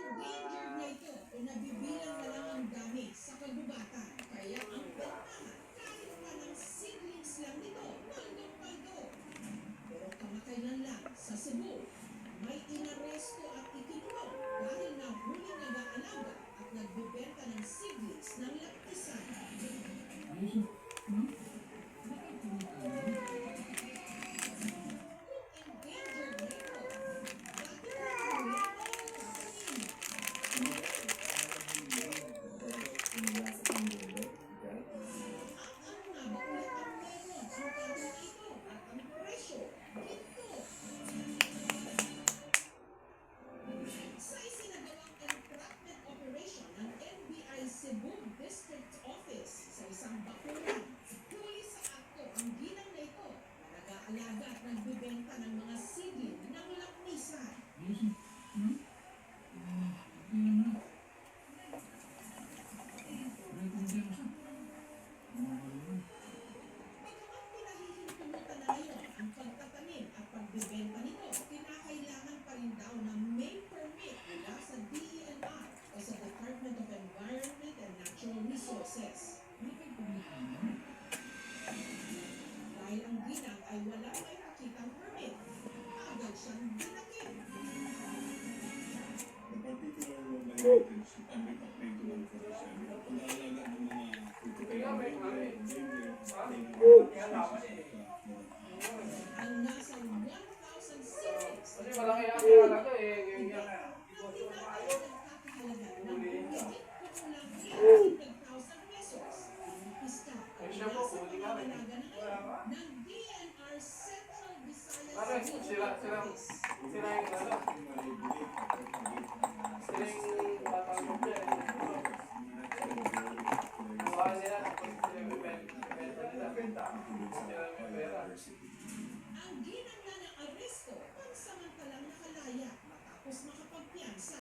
endangered na ito o nabibilang na lang ang dami sa kagubatan. Kaya ang bentahan, kahit pa ng seedlings lang nito, paldo-paldo. Pero kamakailan lang sa Cebu, may inaresto at ikinulong dahil nahuling nag-aalaga at nagbebenta ng seedlings ng laktisan. Sa isinagawang entrapment operation ng NBI Cebu District Office sa isang bakuran, huli sa akto ang ginang na ito na nag-aalaga at nagbibenta ng mga seedling ng lakmisan. Bagamat pinahihintutan na ngayon ang pagtatanim at pagbibenta nito, kinakailangan pa rin daw ng may permit mula sa DENR o sa Department of Environment and Natural Resources. Dahil ang ginang ay walang may nakitang permit, agad siyang dinakip. The particular varieties can be complained to 147. Pag-aalaga ng mga Ang nasa 1,000 seedlings Kasi malaki ang kaya ko eh. ang tinatawag ng kakahalaga ng humigit kumulang 300,000 pesos. Pista ang nasa pangangalaga na ngayon ng DNR Central Pare, Visayas sila yung ano. Sila yung tatangkap niya eh. Buhay nila. Sila yung benta nila. Sila yung pera. Ang ginang na